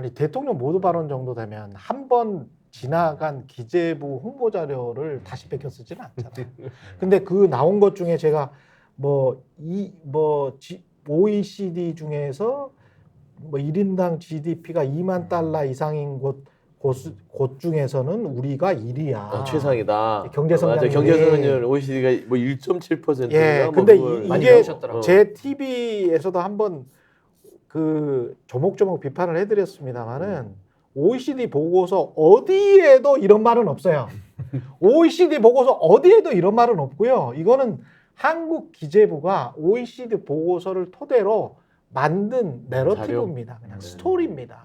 아니 대통령 모두 발언 정도 되면 한 번 지나간 기재부 홍보 자료를 다시 베껴 쓰지는 않잖아요. 근데 그 나온 것 중에 제가 OECD 중에서 뭐 1인당 GDP가 2만 달러 이상인 곳 중에서는 우리가 1위야. 최상이다. 경제 성장률이. 맞아. 경제 성장률 OECD가 뭐 1.7%인가. 예. 뭐 근데 많이 이게 배우셨더라고요. 제 TV에서도 한번 그 조목조목 비판을 해드렸습니다만은 OECD 보고서 어디에도 이런 말은 없어요. OECD 보고서 어디에도 이런 말은 없고요. 이거는 한국 기재부가 OECD 보고서를 토대로 만든 내러티브입니다. 그냥 스토리입니다.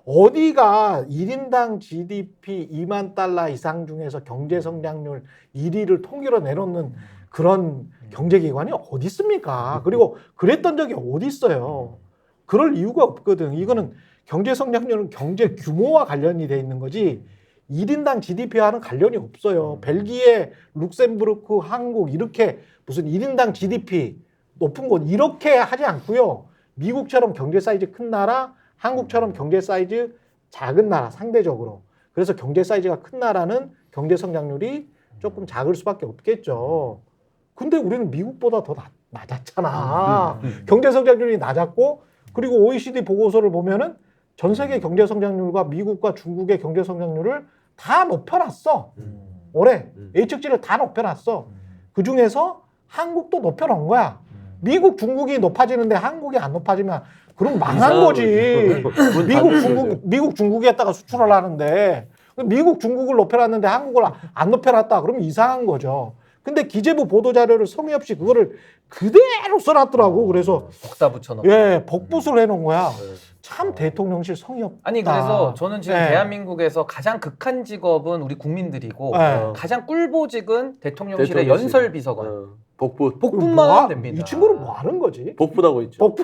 어디가 1인당 GDP 2만 달러 이상 중에서 경제 성장률 1위를 통계로 내놓는 그런 경제기관이 어디 있습니까? 그리고 그랬던 적이 어디 있어요? 그럴 이유가 없거든. 이거는 경제 성장률은 경제 규모와 관련이 돼 있는 거지 1인당 GDP와는 관련이 없어요. 벨기에, 룩셈부르크, 한국 이렇게 무슨 1인당 GDP 높은 곳 이렇게 하지 않고요. 미국처럼 경제 사이즈 큰 나라, 한국처럼 경제 사이즈 작은 나라 상대적으로. 그래서 경제 사이즈가 큰 나라는 경제 성장률이 조금 작을 수밖에 없겠죠. 근데 우리는 미국보다 더 낮았잖아. 경제 성장률이 낮았고 그리고 OECD 보고서를 보면은 전 세계 경제 성장률과 미국과 중국의 경제 성장률을 다 높여놨어. 올해 예측치를 다 높여놨어. 그 중에서 한국도 높여놓은 거야. 미국, 중국이 높아지는데 한국이 안 높아지면 그럼 망한 거지. 미국, 중국에다가 수출을 하는데 미국, 중국을 높여놨는데 한국을 안 높여놨다. 그러면 이상한 거죠. 근데 기재부 보도자료를 성의 없이 그거를 그대로 써놨더라고. 그래서 복사 붙여놓고. 예, 복붙을 해놓은 거야. 참 대통령실 성의 없다. 아니 그래서 저는 지금 네. 대한민국에서 가장 극한 직업은 우리 국민들이고 네. 가장 꿀보직은 대통령실의 대통령실. 연설비서관. 복부. 복붙만 하면 됩니다. 이 친구는 뭐 하는 거지? 복부다고 있죠.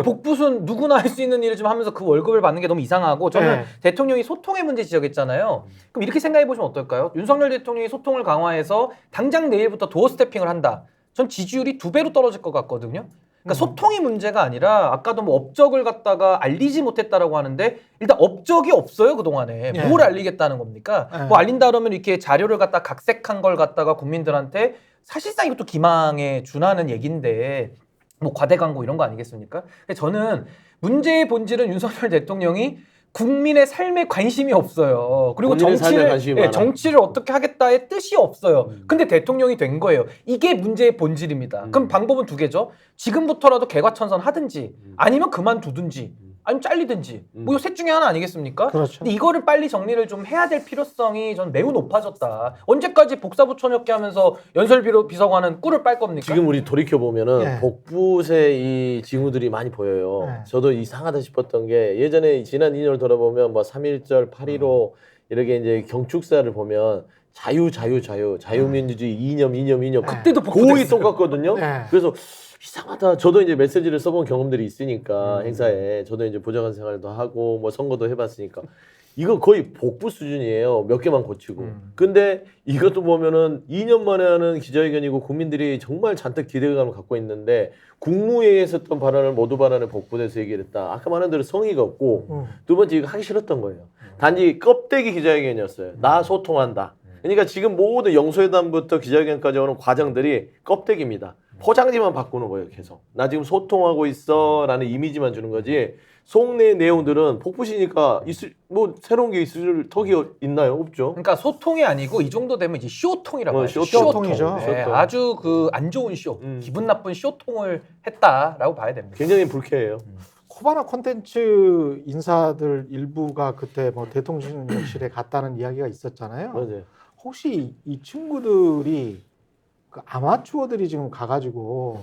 복붙은 누구나 할 수 있는 일을 좀 하면서 그 월급을 받는 게 너무 이상하고 저는 네. 대통령이 소통의 문제 지적했잖아요. 그럼 이렇게 생각해 보시면 어떨까요? 윤석열 대통령이 소통을 강화해서 당장 내일부터 도어 스태핑을 한다. 전 지지율이 2배로 떨어질 것 같거든요. 그러니까 소통이 문제가 아니라 아까도 뭐 업적을 갖다가 알리지 못했다라고 하는데 일단 업적이 없어요 그동안에. 예. 뭘 알리겠다는 겁니까? 예. 뭐 알린다 그러면 이렇게 자료를 갖다 각색한 걸 갖다가 국민들한테 사실상 이것도 기망에 준하는 얘기인데 뭐 과대 광고 이런 거 아니겠습니까? 저는 문제의 본질은 윤석열 대통령이 국민의 삶에 관심이 없어요. 그리고 국민의 삶에 관심이 많아. 정치를 어떻게 하겠다의 뜻이 없어요. 근데 대통령이 된 거예요. 이게 문제의 본질입니다. 그럼 방법은 두 개죠. 지금부터라도 개과천선 하든지 아니면 그만두든지 아니면 잘리든지 뭐 이 셋 중에 하나 아니겠습니까? 그렇죠. 근데 이거를 빨리 정리를 좀 해야 될 필요성이 전 매우 높아졌다. 언제까지 복사부 쳐넣기 하면서 연설비서관은 꿀을 빨 겁니까? 지금 우리 돌이켜 보면은 예. 복붙의 이 징후들이 많이 보여요. 예. 저도 이상하다 싶었던 게 예전에 지난 2년을 돌아보면 뭐 3.1절, 8.15 이렇게 이제 경축사를 보면 자유민주주의 이념. 그때도 거의 복붙했어요. 똑같거든요. 네. 그래서 이상하다. 저도 이제 메시지를 써본 경험들이 있으니까 행사에 저도 이제 보좌관 생활도 하고 뭐 선거도 해봤으니까 이거 거의 복부 수준이에요. 몇 개만 고치고. 근데 이것도 보면은 2년 만에 하는 기자회견이고 국민들이 정말 잔뜩 기대감을 갖고 있는데 국무회의에서 했던 발언을 모두 발언에 복붙해서 얘기를 했다. 아까 말한 대로 성의가 없고 두 번째 이거 하기 싫었던 거예요. 단지 껍데기 기자회견이었어요. 나 소통한다. 그러니까 지금 모든 영수회담부터 기자회견까지 오는 과정들이 껍데기입니다. 포장지만 바꾸는 거예요, 계속. 나 지금 소통하고 있어 라는 이미지만 주는 거지 속내 내용들은 복붙이니까 뭐 새로운 게 있을 턱이 있나요? 없죠. 그러니까 소통이 아니고 이 정도 되면 이제 쇼통이라고 하죠. 쇼통이죠. 네, 쇼통. 아주 그 안 좋은 쇼, 기분 나쁜 쇼통을 했다라고 봐야 됩니다. 굉장히 불쾌해요. 코바나 콘텐츠 인사들 일부가 그때 뭐 대통령실에 갔다는 이야기가 있었잖아요. 맞아요. 혹시 이 친구들이 그 아마추어들이 지금 가가지고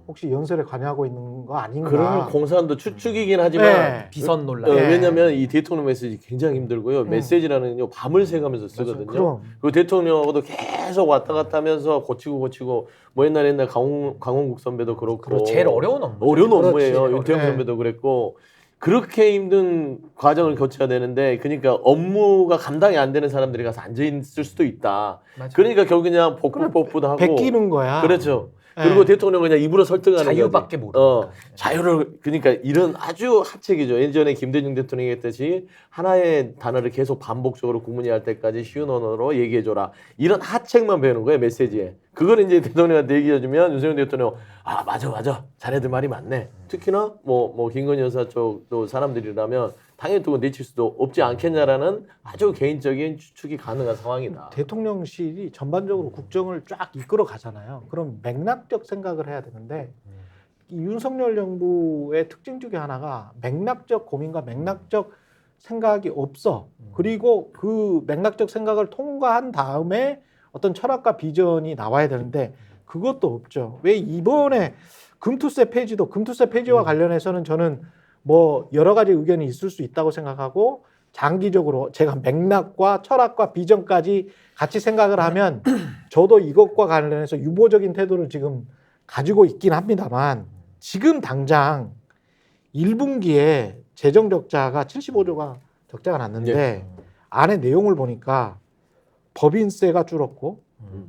혹시 연설에 관여하고 있는 거 아닌가? 그런 공사도 추측이긴 하지만 네. 비선 논란. 네. 왜냐하면 이 대통령 메시지 굉장히 힘들고요. 메시지라는 게 밤을 새가면서 쓰거든요. 그럼. 그 대통령하고도 계속 왔다 갔다 하면서 고치고 뭐 옛날 강원국 선배도 그렇고 그리고 제일 어려운 업무. 어려운 업무예요. 그렇지. 윤태영 네. 선배도 그랬고 그렇게 힘든 과정을 거쳐야 되는데 그러니까 업무가 감당이 안 되는 사람들이 가서 앉아 있을 수도 있다. 맞아요. 그러니까 결국 그냥 복붙도 하고 베끼는 거야. 그렇죠. 그리고 네. 대통령은 그냥 입으로 설득하는 자유밖에 거지. 모르니까. 자유를 그러니까 이런 아주 하책이죠. 예전에 김대중 대통령이 했듯이 하나의 단어를 계속 반복적으로 국문이할 때까지 쉬운 언어로 얘기해줘라. 이런 하책만 배우는 거예요 메시지에. 그걸 이제 대통령한테 얘기해주면 윤석열 대통령 아 맞아 자네들 말이 맞네. 특히나 뭐 김건희 여사 쪽도 사람들이라면 당연히 또 내칠 수도 없지 않겠냐라는 아주 개인적인 추측이 가능한 상황이다. 대통령실이 전반적으로 국정을 쫙 이끌어 가잖아요. 그럼 맥락적 생각을 해야 되는데 이 윤석열 정부의 특징 중에 하나가 맥락적 고민과 맥락적 생각이 없어. 그리고 그 맥락적 생각을 통과한 다음에 어떤 철학과 비전이 나와야 되는데 그것도 없죠. 왜 이번에 금투세 폐지와 관련해서는 저는 뭐 여러 가지 의견이 있을 수 있다고 생각하고 장기적으로 제가 맥락과 철학과 비전까지 같이 생각을 하면 저도 이것과 관련해서 유보적인 태도를 지금 가지고 있긴 합니다만 지금 당장 1분기에 재정 적자가 75조가 적자가 났는데 안에 내용을 보니까 법인세가 줄었고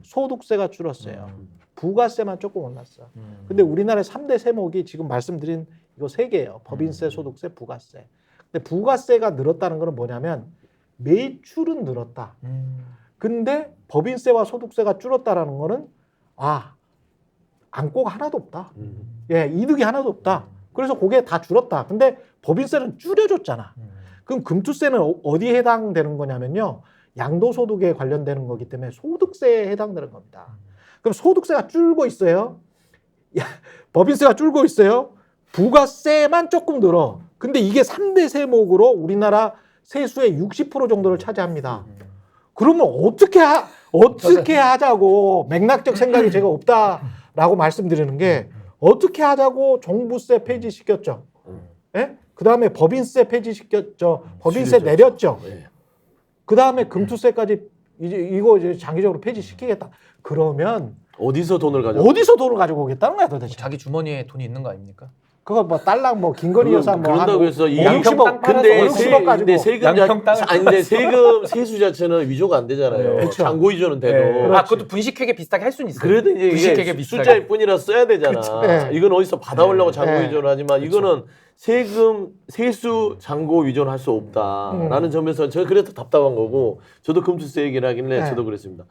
소득세가 줄었어요. 부가세만 조금 올랐어. 근데 우리나라의 3대 세목이 지금 말씀드린 이거 3개예요. 법인세, 소득세, 부가세. 근데 부가세가 늘었다는 거는 뭐냐면 매출은 늘었다. 근데 법인세와 소득세가 줄었다라는 거는 안고가 하나도 없다. 예, 이득이 하나도 없다. 그래서 그게 다 줄었다. 근데 법인세는 줄여줬잖아. 그럼 금투세는 어디에 해당되는 거냐면요. 양도소득에 관련되는 거기 때문에 소득세에 해당되는 겁니다. 그럼 소득세가 줄고 있어요. 법인세가 줄고 있어요. 부가세만 조금 늘어. 근데 이게 3대 세목으로 우리나라 세수의 60% 정도를 차지합니다. 그러면 어떻게 하자고 맥락적 생각이 제가 없다라고 말씀드리는 게 어떻게 하자고 종부세 폐지시켰죠. 예? 그다음에 법인세 폐지시켰죠. 법인세 내렸죠. 그다음에 금투세까지 이거 이제 장기적으로 폐지시키겠다. 그러면 어디서 돈을 어디서 돈을 가지고 오겠다는 거야 도대체. 자기 주머니에 돈이 있는 거 아닙니까? 그거 뭐 딸랑 뭐 김건희 여사 뭐 그런다고 해서 60억 근데 60억 가지고 근데 세금 양평 땅을 근데 세수 자체는 위조가 안 되잖아요. 그렇죠. 잔고 위조는 돼도. 네. 그것도 분식회계 비슷하게 할 수는 있어요. 그래도 이제 분식회계 이게 비슷하게. 숫자일 뿐이라 써야 되잖아. 그렇죠. 네. 이건 어디서 받아오려고 잔고 네. 위조를 하지만 이거는 세수 잔고 위조는 할 수 없다라는 점에서 제가 그래서 답답한 거고 저도 금투세 얘기를 하길래 네. 저도 그랬습니다.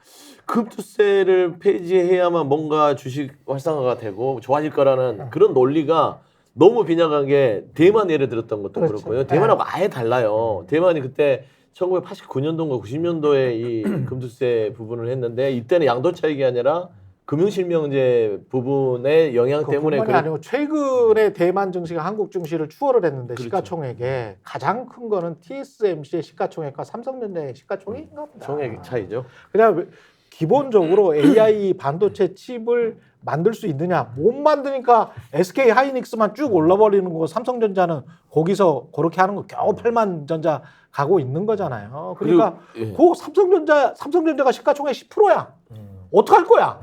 금투세를 폐지해야만 뭔가 주식 활성화가 되고 좋아질 거라는 그런 논리가 너무 빈약한 게 대만 예를 들었던 것도 그렇죠. 그렇고요. 대만하고 아예 달라요. 대만이 그때 1989년도인가 90년도에 이 금투세 부분을 했는데 이때는 양도 차익이 아니라 금융실명제 부분의 영향 때문에 그뿐만이 아니고 최근에 대만 증시가 한국 증시를 추월을 했는데 그렇죠. 시가총액에 가장 큰 거는 TSMC의 시가총액과 삼성전자의 시가총액인가 보다. 총액 차이죠. 그냥 기본적으로 AI 반도체 칩을 만들 수 있느냐 못 만드니까 SK 하이닉스만 쭉 올라버리는 거고 삼성전자는 거기서 그렇게 하는 거 겨우 8만 전자 가고 있는 거잖아요. 그러니까 그리고, 예. 그 삼성전자가 시가총액 10%야. 어떡할 거야?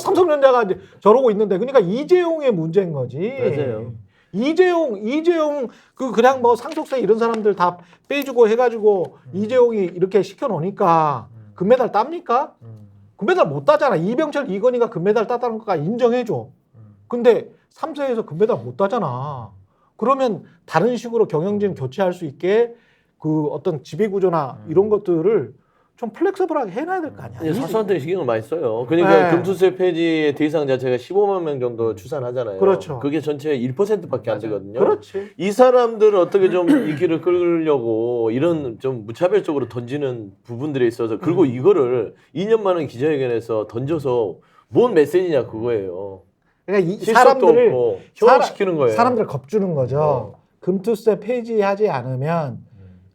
삼성전자가 이제 저러고 있는데 그러니까 이재용의 문제인 거지. 맞아요. 이재용 그냥 뭐 상속세 이런 사람들 다 빼주고 해가지고 이재용이 이렇게 시켜놓으니까 금메달 땁니까? 금메달 못 따잖아. 이병철, 이건희가 금메달 땄다는 거가 인정해줘. 근데 3세에서 금메달 못 따잖아. 그러면 다른 식으로 경영진 교체할 수 있게 그 어떤 지배구조나 이런 것들을 좀 플렉서블하게 해놔야 될 거 아니야. 사수한테 신경을 많이 써요. 그러니까 네. 금투세 폐지의 대상 자체가 15만 명 정도 추산하잖아요. 그렇죠. 그게 전체의 1%밖에 안 되거든요. 그렇지. 이 사람들을 어떻게 좀 인기를 끌려고 이런 좀 무차별적으로 던지는 부분들에 있어서 그리고 이거를 2년 만에 기자회견에서 던져서 뭔 메시지냐 그거예요. 그러니까 이 실속도 사람들을 없고 현혹시키는 거예요. 사람들 겁주는 거죠. 금투세 폐지하지 않으면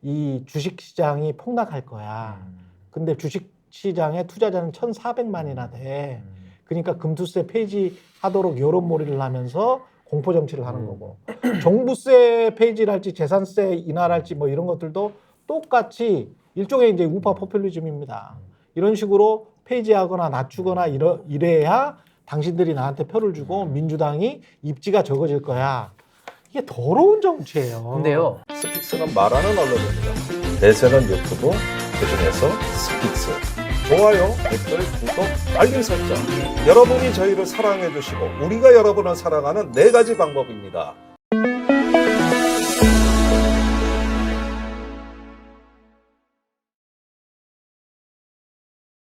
이 주식 시장이 폭락할 거야. 근데 주식 시장의 투자자는 1,400만이나 돼. 그러니까 금투세 폐지하도록 여론몰이를 하면서 공포 정치를 하는 거고. 종부세 폐지랄지 재산세 인하랄지 뭐 이런 것들도 똑같이 일종의 이제 우파 포퓰리즘입니다. 이런 식으로 폐지하거나 낮추거나 이래야 당신들이 나한테 표를 주고 민주당이 입지가 적어질 거야. 이게 더러운 정치예요. 근데요. 스픽스는 말하는 언론입니다. 대세는 유튜브, 그중에서 스픽스. 좋아요, 댓글, 구독, 알림 설정. 여러분이 저희를 사랑해 주시고 우리가 여러분을 사랑하는 4가지 방법입니다.